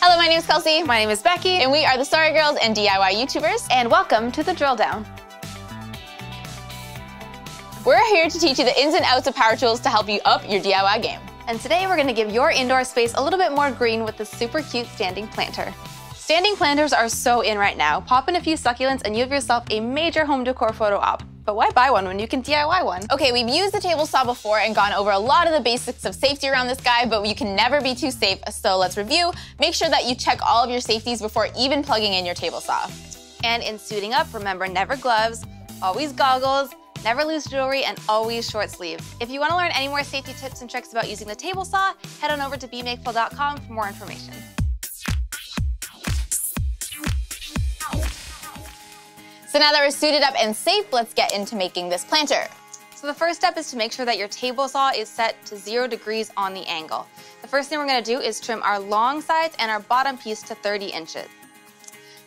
Hello, my name is Kelsey. My name is Becky. And we are the Story Girls and DIY YouTubers. And welcome to the Drill Down. We're here to teach you the ins and outs of power tools to help you up your DIY game. And today we're going to give your indoor space a little bit more green with this super cute standing planter. Standing planters are so in right now. Pop in a few succulents and you have yourself a major home decor photo op. But why buy one when you can DIY one? Okay, we've used the table saw before and gone over a lot of the basics of safety around this guy, but you can never be too safe, so let's review. Make sure that you check all of your safeties before even plugging in your table saw. And in suiting up, remember never gloves, always goggles, never loose jewelry, and always short sleeves. If you want to learn any more safety tips and tricks about using the table saw, head on over to bemakeful.com for more information. So now that we're suited up and safe, let's get into making this planter. So the first step is to make sure that your table saw is set to 0 degrees on the angle. The first thing we're going to do is trim our long sides and our bottom piece to 30 inches.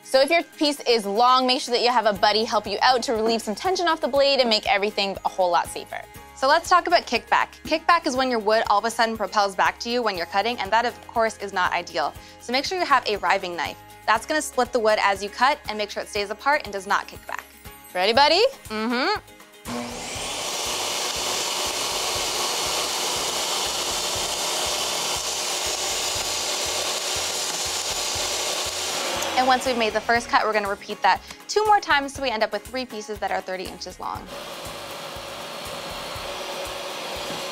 So if your piece is long, make sure that you have a buddy help you out to relieve some tension off the blade and make everything a whole lot safer. So let's talk about kickback. Kickback is when your wood all of a sudden propels back to you when you're cutting, and that of course is not ideal. So make sure you have a riving knife. That's going to split the wood as you cut and make sure it stays apart and does not kick back. Ready, buddy? Mm-hmm. And once we've made the first cut, we're going to repeat that 2 more times so we end up with 3 pieces that are 30 inches long.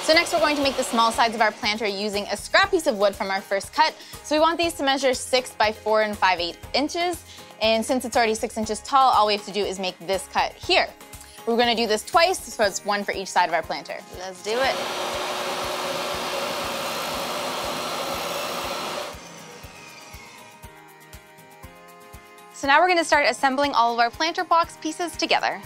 So next we're going to make the small sides of our planter using a scrap piece of wood from our first cut. So we want these to measure 6 by 4 5/8 inches. And since it's already 6 inches tall, all we have to do is make this cut here. We're going to do this twice, so it's 1 for each side of our planter. Let's do it. So now we're going to start assembling all of our planter box pieces together.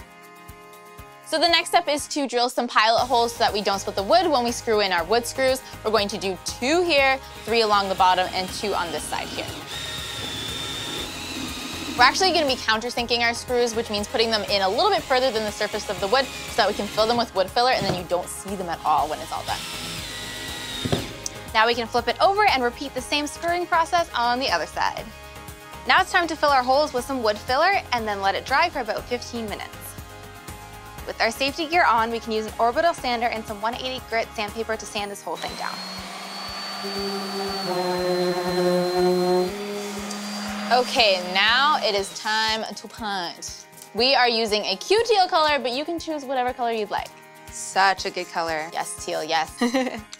So the next step is to drill some pilot holes so that we don't split the wood when we screw in our wood screws. We're going to do 2 here, 3 along the bottom, and 2 on this side here. We're actually going to be countersinking our screws, which means putting them in a little bit further than the surface of the wood so that we can fill them with wood filler and then you don't see them at all when it's all done. Now we can flip it over and repeat the same screwing process on the other side. Now it's time to fill our holes with some wood filler and then let it dry for about 15 minutes. With our safety gear on, we can use an orbital sander and some 180 grit sandpaper to sand this whole thing down. Okay, now it is time to paint. We are using a cute teal color, but you can choose whatever color you'd like. Such a good color. Yes, teal, yes.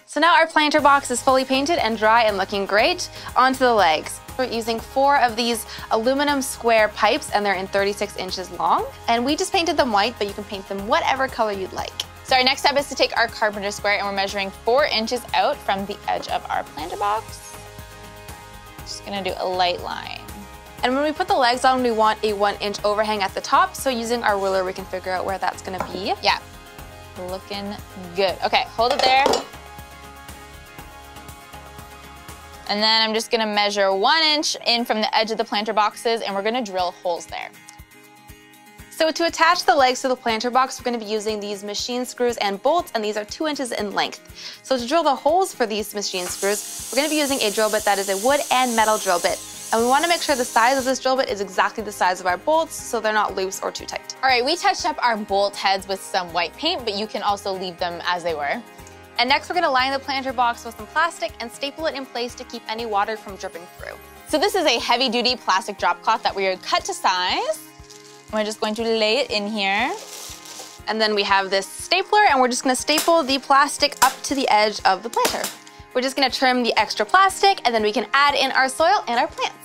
So now our planter box is fully painted and dry and looking great. Onto the legs. We're using 4 of these aluminum square pipes and they're in 36 inches long. And we just painted them white, but you can paint them whatever color you'd like. So our next step is to take our carpenter square and we're measuring 4 inches out from the edge of our planter box. Just gonna do a light line. And when we put the legs on, we want a 1-inch overhang at the top. So using our ruler, we can figure out where that's gonna be. Yeah, looking good. Okay, hold it there. And then I'm just gonna measure 1 inch in from the edge of the planter boxes and we're gonna drill holes there. So to attach the legs to the planter box, we're gonna be using these machine screws and bolts, and these are 2 inches in length. So to drill the holes for these machine screws, we're gonna be using a drill bit that is a wood and metal drill bit. And we wanna make sure the size of this drill bit is exactly the size of our bolts so they're not loose or too tight. All right, we touched up our bolt heads with some white paint, but you can also leave them as they were. And next we're gonna line the planter box with some plastic and staple it in place to keep any water from dripping through. So this is a heavy-duty plastic drop cloth that we are cut to size. We're just going to lay it in here. And then we have this stapler and we're just gonna staple the plastic up to the edge of the planter. We're just gonna trim the extra plastic and then we can add in our soil and our plants.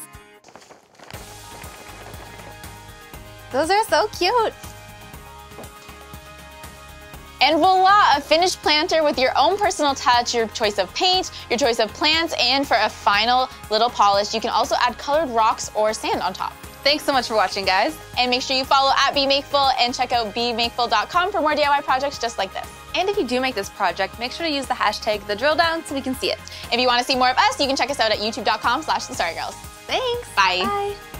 Those are so cute. And voila, a finished planter with your own personal touch, your choice of paint, your choice of plants, and for a final little polish, you can also add colored rocks or sand on top. Thanks so much for watching, guys. And make sure you follow @BeMakeful and check out bemakeful.com for more DIY projects just like this. And if you do make this project, make sure to use the hashtag #TheDrillDown so we can see it. If you want to see more of us, you can check us out at youtube.com/thestarygirls. Thanks. Bye. Bye.